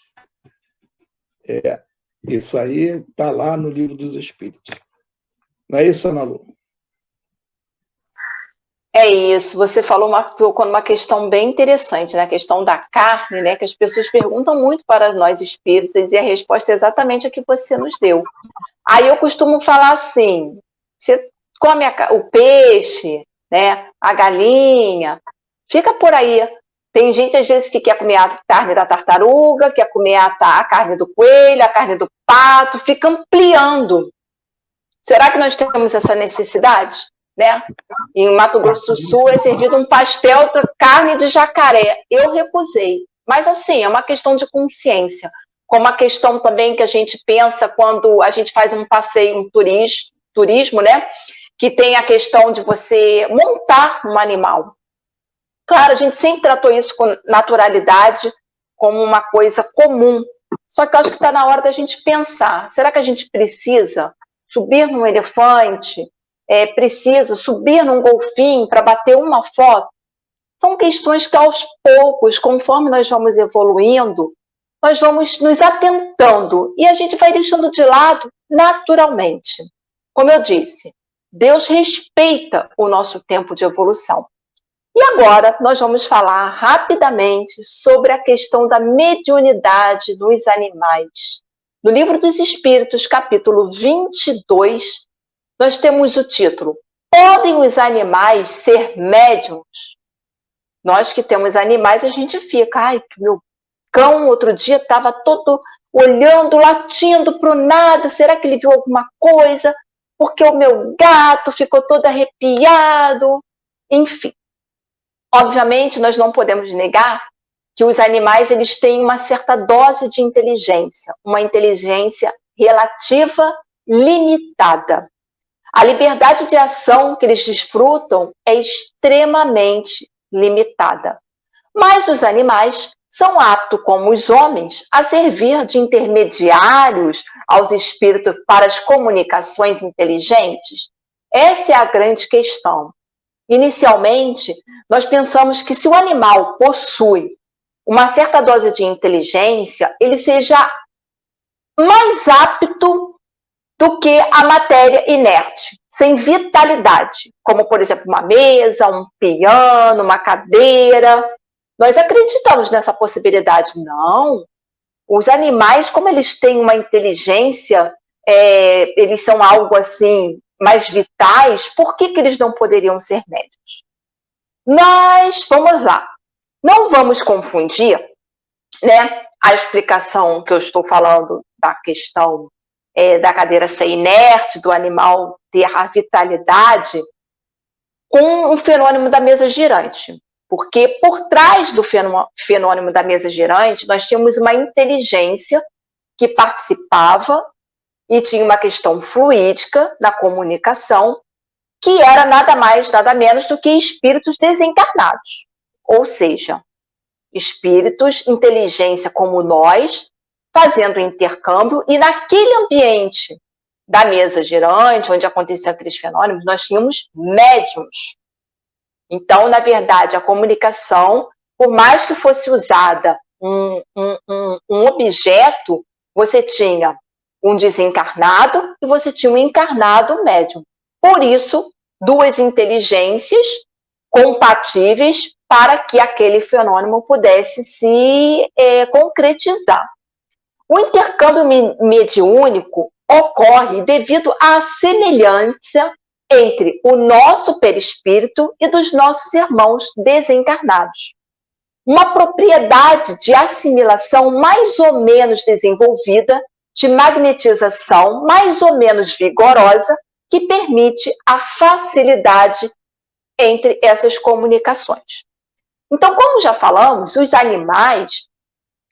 Isso aí está lá no livro dos Espíritos. Não é isso, Ana Lu? É isso, você tocou numa questão bem interessante, né? A questão da carne, né? Que as pessoas perguntam muito para nós espíritas e a resposta é exatamente a que você nos deu. Aí eu costumo falar assim, você come o peixe, né? A galinha, fica por aí. Tem gente, às vezes, que quer comer a carne da tartaruga, quer comer a carne do coelho, a carne do pato, fica ampliando. Será que nós temos essa necessidade? Né? Em Mato Grosso do Sul é servido um pastel de carne de jacaré. Eu recusei. Mas, assim, é uma questão de consciência. Como a questão também que a gente pensa quando a gente faz um passeio, um turismo, né? Que tem a questão de você montar um animal. Claro, a gente sempre tratou isso com naturalidade, como uma coisa comum. Só que eu acho que está na hora da gente pensar. Será que a gente precisa subir num elefante? Precisa subir num golfinho para bater uma foto? São questões que, aos poucos, conforme nós vamos evoluindo, nós vamos nos atentando e a gente vai deixando de lado naturalmente. Como eu disse, Deus respeita o nosso tempo de evolução. E agora nós vamos falar rapidamente sobre a questão da mediunidade dos animais. No Livro dos Espíritos, capítulo 22, nós temos o título: Podem os animais ser médiums? Nós que temos animais, a gente fica, meu cão outro dia estava todo olhando, latindo para o nada, será que ele viu alguma coisa? Porque o meu gato ficou todo arrepiado. Enfim. Obviamente, nós não podemos negar que os animais eles têm uma certa dose de inteligência, uma inteligência relativa limitada. A liberdade de ação que eles desfrutam é extremamente limitada. Mas os animais são aptos, como os homens, a servir de intermediários aos espíritos para as comunicações inteligentes? Essa é a grande questão. Inicialmente, nós pensamos que se o animal possui uma certa dose de inteligência, ele seja mais apto do que a matéria inerte, sem vitalidade, como, por exemplo, uma mesa, um piano, uma cadeira. Nós acreditamos nessa possibilidade. Não. Os animais, como eles têm uma inteligência, eles são algo assim mais vitais, por que eles não poderiam ser médiuns? Nós, vamos lá, não vamos confundir, né, a explicação que eu estou falando da questão da cadeira ser inerte, do animal ter a vitalidade, com o fenômeno da mesa girante. Porque por trás do fenômeno da mesa girante, nós tínhamos uma inteligência que participava e tinha uma questão fluídica na comunicação, que era nada mais, nada menos do que espíritos desencarnados. Ou seja, espíritos, inteligência como nós, fazendo intercâmbio, e naquele ambiente da mesa girante, onde aconteciam aqueles fenômenos, nós tínhamos médiums. Então, na verdade, a comunicação, por mais que fosse usada um objeto, você tinha um desencarnado e você tinha um encarnado médium. Por isso, duas inteligências compatíveis para que aquele fenômeno pudesse se concretizar. O intercâmbio mediúnico ocorre devido à semelhança entre o nosso perispírito e dos nossos irmãos desencarnados. Uma propriedade de assimilação mais ou menos desenvolvida, de magnetização mais ou menos vigorosa, que permite a facilidade entre essas comunicações. Então, como já falamos, os animais,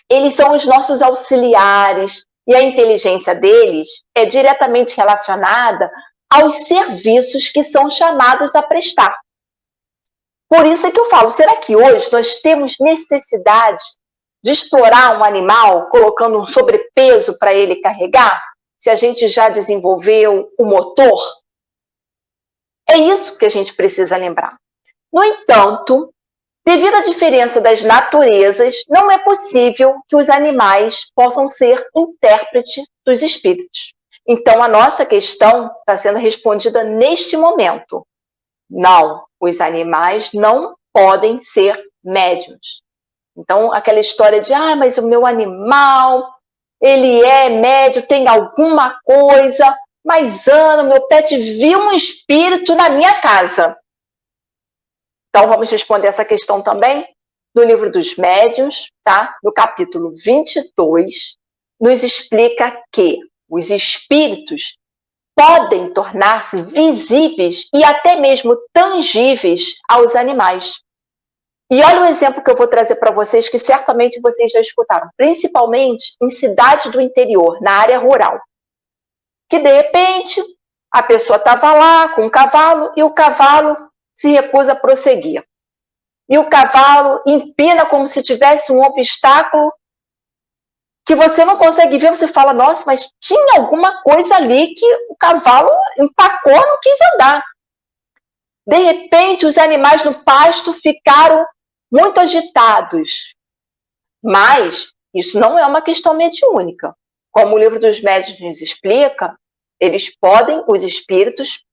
eles são os nossos auxiliares, e a inteligência deles é diretamente relacionada aos serviços que são chamados a prestar. Por isso é que eu falo, será que hoje nós temos necessidade de explorar um animal colocando um sobrepeso para ele carregar? Se a gente já desenvolveu o motor? É isso que a gente precisa lembrar. No entanto, devido à diferença das naturezas, não é possível que os animais possam ser intérpretes dos espíritos. Então, a nossa questão está sendo respondida neste momento. Não, os animais não podem ser médiuns. Então, aquela história de, mas o meu animal, ele é médium, tem alguma coisa, mas Ana, meu pet viu um espírito na minha casa. Então, vamos responder essa questão também no livro dos médiuns, tá? No capítulo 22, nos explica que os espíritos podem tornar-se visíveis e até mesmo tangíveis aos animais. E olha o exemplo que eu vou trazer para vocês, que certamente vocês já escutaram, principalmente em cidades do interior, na área rural. Que, de repente, a pessoa estava lá com um cavalo e o cavalo se recusa a prosseguir. E o cavalo empina como se tivesse um obstáculo que você não consegue ver, você fala, nossa, mas tinha alguma coisa ali que o cavalo empacou, não quis andar. De repente, os animais no pasto ficaram muito agitados. Mas isso não é uma questão mediúnica. Como o livro dos médiuns nos explica, os espíritos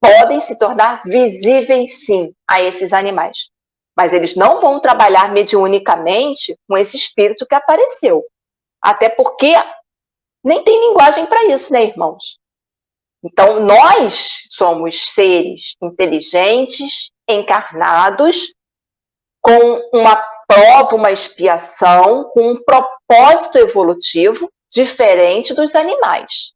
podem se tornar visíveis, sim, a esses animais. Mas eles não vão trabalhar mediunicamente com esse espírito que apareceu. Até porque nem tem linguagem para isso, né, irmãos? Então, nós somos seres inteligentes, encarnados, com uma prova, uma expiação, com um propósito evolutivo diferente dos animais.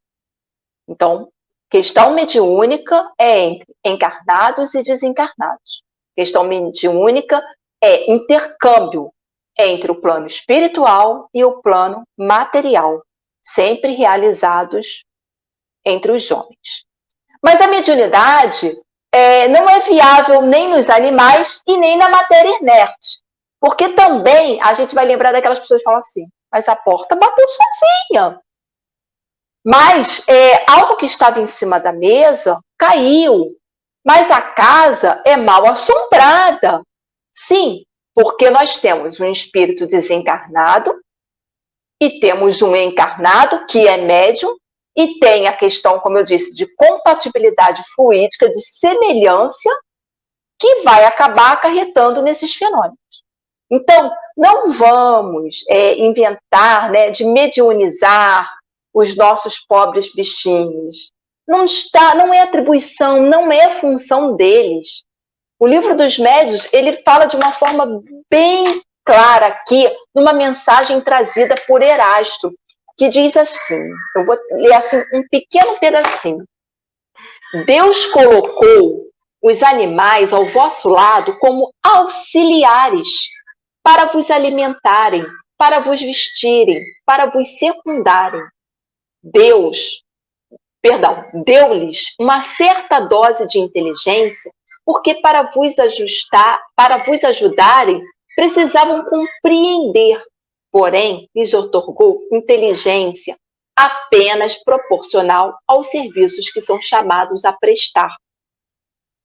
Então, questão mediúnica é entre encarnados e desencarnados. Questão mediúnica é intercâmbio entre o plano espiritual e o plano material, sempre realizados entre os homens. Mas a mediunidade não é viável nem nos animais e nem na matéria inerte. Porque também a gente vai lembrar daquelas pessoas que falam assim, mas a porta bateu sozinha. Mas algo que estava em cima da mesa caiu. Mas a casa é mal assombrada. Sim, porque nós temos um espírito desencarnado e temos um encarnado que é médium e tem a questão, como eu disse, de compatibilidade fluídica, de semelhança, que vai acabar acarretando nesses fenômenos. Então, não vamos inventar, né, de mediunizar os nossos pobres bichinhos. Não é atribuição, não é função deles. O livro dos médiuns, ele fala de uma forma bem clara aqui, numa mensagem trazida por Erasto, que diz assim, eu vou ler assim um pequeno pedacinho. Deus colocou os animais ao vosso lado como auxiliares para vos alimentarem, para vos vestirem, para vos secundarem. Deu-lhes uma certa dose de inteligência, porque para vos ajudarem, precisavam compreender, porém, lhes otorgou inteligência apenas proporcional aos serviços que são chamados a prestar.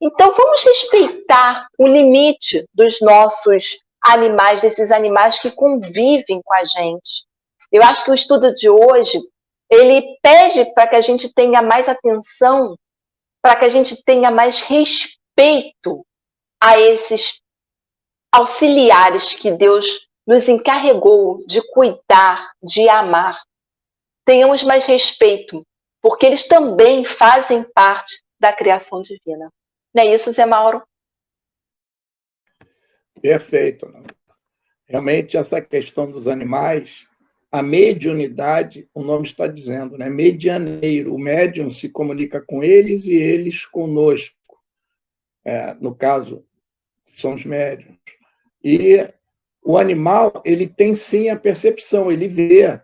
Então, vamos respeitar o limite dos nossos animais, desses animais que convivem com a gente. Eu acho que o estudo de hoje, ele pede para que a gente tenha mais atenção, para que a gente tenha mais respeito a esses auxiliares que Deus nos encarregou de cuidar, de amar. Tenhamos mais respeito, porque eles também fazem parte da criação divina. Não é isso, Zé Mauro? Perfeito. Realmente, essa questão dos animais, a mediunidade, o nome está dizendo, né? Medianeiro. O médium se comunica com eles e eles conosco. No caso, são os médiuns. E o animal, ele tem sim a percepção, ele vê,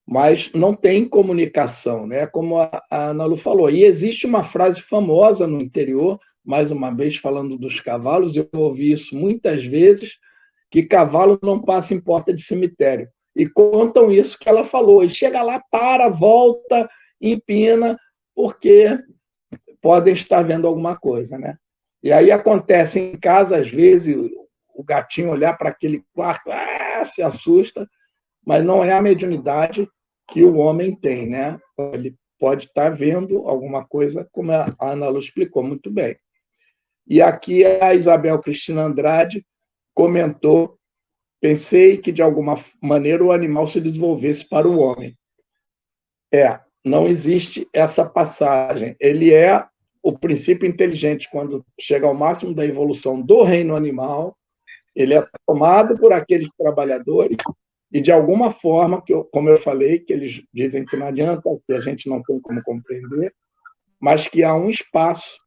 mas não tem comunicação, né? Como a Ana Lu falou. E existe uma frase famosa no interior, mais uma vez falando dos cavalos, eu ouvi isso muitas vezes, que cavalo não passa em porta de cemitério. E contam isso que ela falou. E chega lá, para, volta, empina, porque podem estar vendo alguma coisa, né? E aí acontece em casa, às vezes, o gatinho olhar para aquele quarto, se assusta, mas não é a mediunidade que o homem tem, né? Ele pode estar vendo alguma coisa, como a Ana Lu explicou muito bem. E aqui a Isabel Cristina Andrade comentou: pensei que, de alguma maneira, o animal se desenvolvesse para o homem. Não existe essa passagem. Ele é o princípio inteligente. Quando chega ao máximo da evolução do reino animal, ele é tomado por aqueles trabalhadores e, de alguma forma, como eu falei, que eles dizem que não adianta, que a gente não tem como compreender, mas que há um espaço.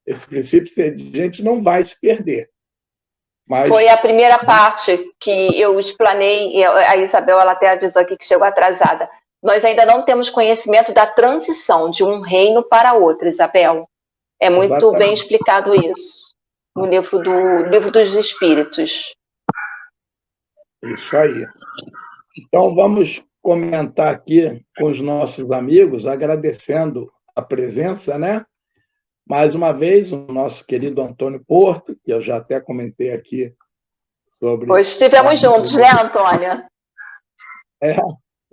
Esse princípio inteligente não vai se perder. Mas... Foi a primeira parte que eu explanei, e a Isabel ela até avisou aqui que chegou atrasada. Nós ainda não temos conhecimento da transição de um reino para outro, Isabel. É muito Exatamente. bem explicado isso no livro dos Espíritos. Isso aí. Então, vamos comentar aqui com os nossos amigos, agradecendo a presença, né? Mais uma vez, o nosso querido Antônio Porto, que eu já até comentei aqui sobre... Hoje estivemos juntos, né, Antônio?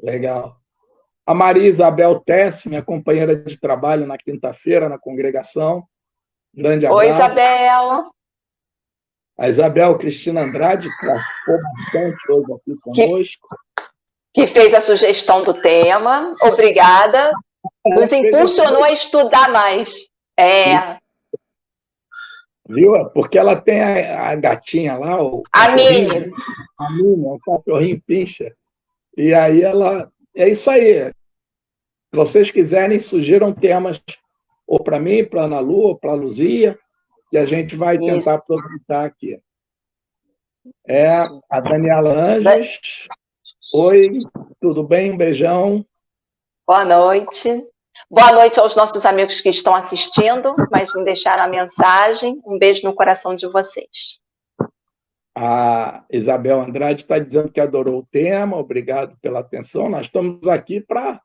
Legal. A Maria Isabel Tessi, minha companheira de trabalho na quinta-feira, na congregação. Grande abraço. Oi, Isabel. A Isabel Cristina Andrade, que participou bastante hoje aqui conosco. Que fez a sugestão do tema. Obrigada. Nos impulsionou a estudar mais. Viu? Porque ela tem a gatinha lá, a Minnie, o cachorrinho pincha. E aí ela... É isso aí. Se vocês quiserem, sugiram temas ou para mim, para a Ana Lu, ou para a Luzia, que a gente vai tentar aproveitar aqui. A Daniela Anjos. Oi, tudo bem? Um beijão. Boa noite. Boa noite aos nossos amigos que estão assistindo, mas me deixaram a mensagem. Um beijo no coração de vocês. A Isabel Andrade está dizendo que adorou o tema, obrigado pela atenção. Nós estamos aqui para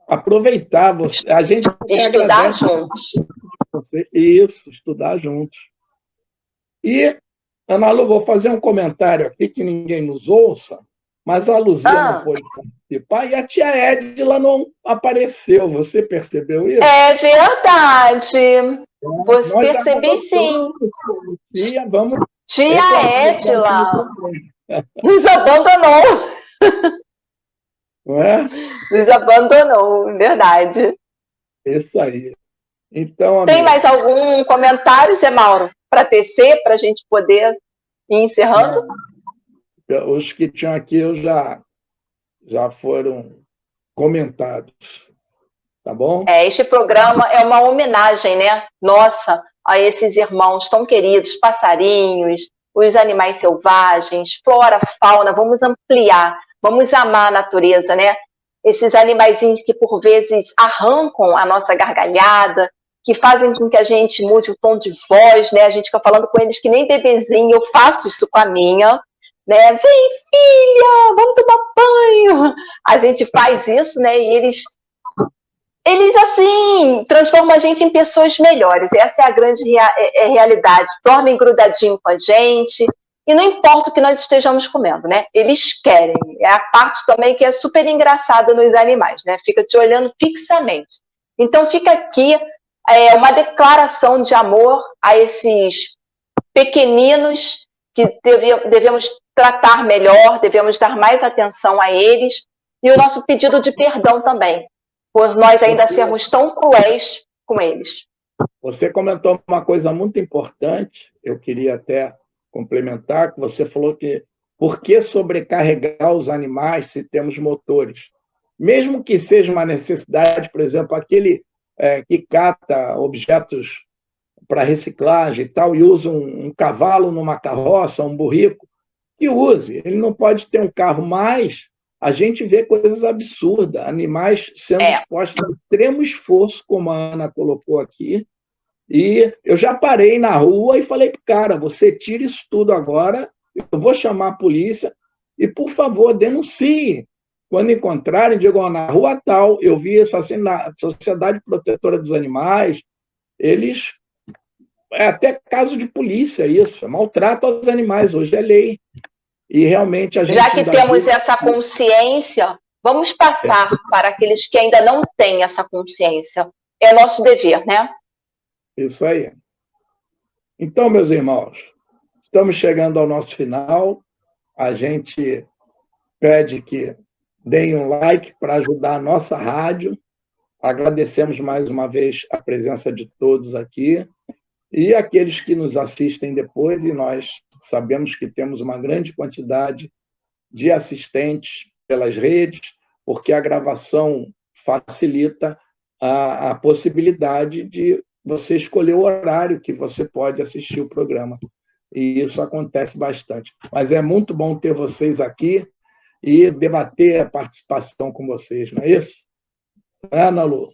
aproveitar. A gente estudar juntos. Isso, estudar juntos. E, Ana Lu, vou fazer um comentário aqui que ninguém nos ouça, mas a Luzia não pôde participar e a tia Edila não apareceu. Você percebeu isso? É verdade. Você percebi sim. Tia Edila nos abandonou. Não é? Nos abandonou, verdade. Isso aí. Então, tem mais algum comentário, Zé Mauro, para tecer, para a gente poder ir encerrando? Os que tinham aqui eu já foram comentados. Tá bom? Este programa é uma homenagem, né? Nossa, a esses irmãos tão queridos, passarinhos, os animais selvagens, flora, fauna, vamos ampliar, vamos amar a natureza, né? Esses animaizinhos que por vezes arrancam a nossa gargalhada, que fazem com que a gente mude o tom de voz, né? A gente fica falando com eles que nem bebezinho, eu faço isso com a minha, né? Vem, filha, vamos tomar banho. A gente faz isso, né? E eles assim, transformam a gente em pessoas melhores. Essa é a grande realidade. Dormem grudadinho com a gente, e não importa o que nós estejamos comendo, né? Eles querem. É a parte também que é super engraçada nos animais, né? Fica te olhando fixamente. Então fica aqui uma declaração de amor a esses pequeninos que devemos tratar melhor, devemos dar mais atenção a eles, e o nosso pedido de perdão também, por nós ainda sermos tão cruéis com eles. Você comentou uma coisa muito importante, eu queria até complementar, que você falou que por que sobrecarregar os animais se temos motores? Mesmo que seja uma necessidade, por exemplo, aquele que cata objetos para reciclagem e tal, e usa um cavalo numa carroça, um burrico, que use. Ele não pode ter um carro, mas a gente vê coisas absurdas, animais sendo expostos a extremo esforço, como a Ana colocou aqui, e eu já parei na rua e falei para o cara, você tira isso tudo agora, eu vou chamar a polícia e, por favor, denuncie. Quando encontrarem, digam, na rua tal, eu vi assassinato, Sociedade Protetora dos Animais, eles... É até caso de polícia isso, maltrato aos animais, hoje é lei. E realmente a gente... Já que temos essa consciência, vamos passar para aqueles que ainda não têm essa consciência. É nosso dever, né? Isso aí. Então, meus irmãos, estamos chegando ao nosso final. A gente pede que deem um like para ajudar a nossa rádio. Agradecemos mais uma vez a presença de todos aqui. E aqueles que nos assistem depois, e nós sabemos que temos uma grande quantidade de assistentes pelas redes, porque a gravação facilita a possibilidade de você escolher o horário que você pode assistir o programa. E isso acontece bastante. Mas é muito bom ter vocês aqui e debater a participação com vocês, não é isso? Ana Lu?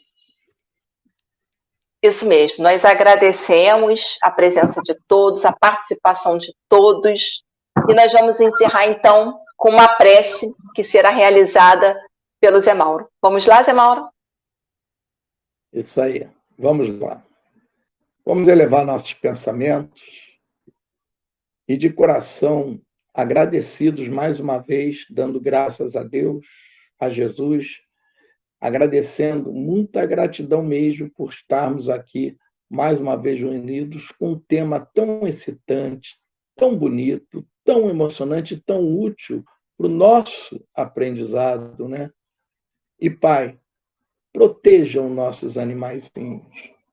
Isso mesmo, nós agradecemos a presença de todos, a participação de todos, e nós vamos encerrar, então, com uma prece que será realizada pelo Zé Mauro. Vamos lá, Zé Mauro? Isso aí, vamos lá. Vamos elevar nossos pensamentos e, de coração, agradecidos mais uma vez, dando graças a Deus, a Jesus, agradecendo, muita gratidão mesmo por estarmos aqui mais uma vez unidos com um tema tão excitante, tão bonito, tão emocionante, tão útil para o nosso aprendizado, né? E, Pai, protejam nossos animaizinhos,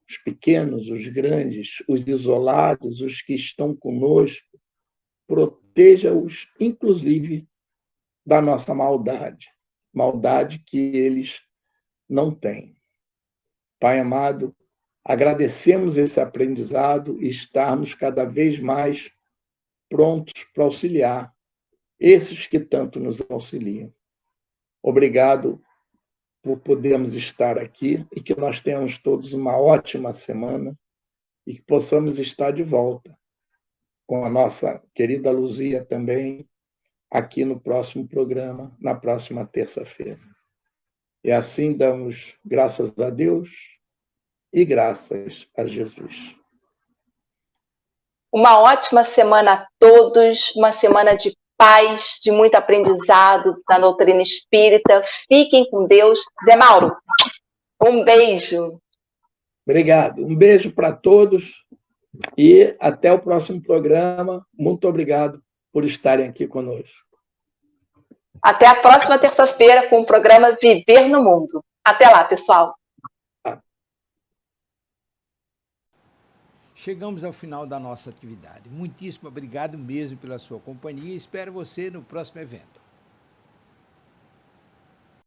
os pequenos, os grandes, os isolados, os que estão conosco, proteja-os, inclusive, da nossa maldade que eles não têm. Pai amado, agradecemos esse aprendizado e estarmos cada vez mais prontos para auxiliar esses que tanto nos auxiliam. Obrigado por podermos estar aqui e que nós tenhamos todos uma ótima semana e que possamos estar de volta com a nossa querida Luzia também aqui no próximo programa, na próxima terça-feira. E assim damos graças a Deus e graças a Jesus. Uma ótima semana a todos, uma semana de paz, de muito aprendizado da doutrina espírita. Fiquem com Deus. Zé Mauro, um beijo. Obrigado. Um beijo para todos e até o próximo programa. Muito obrigado por estarem aqui conosco. Até a próxima terça-feira com o programa Viver no Mundo. Até lá, pessoal. Chegamos ao final da nossa atividade. Muitíssimo obrigado mesmo pela sua companhia e espero você no próximo evento.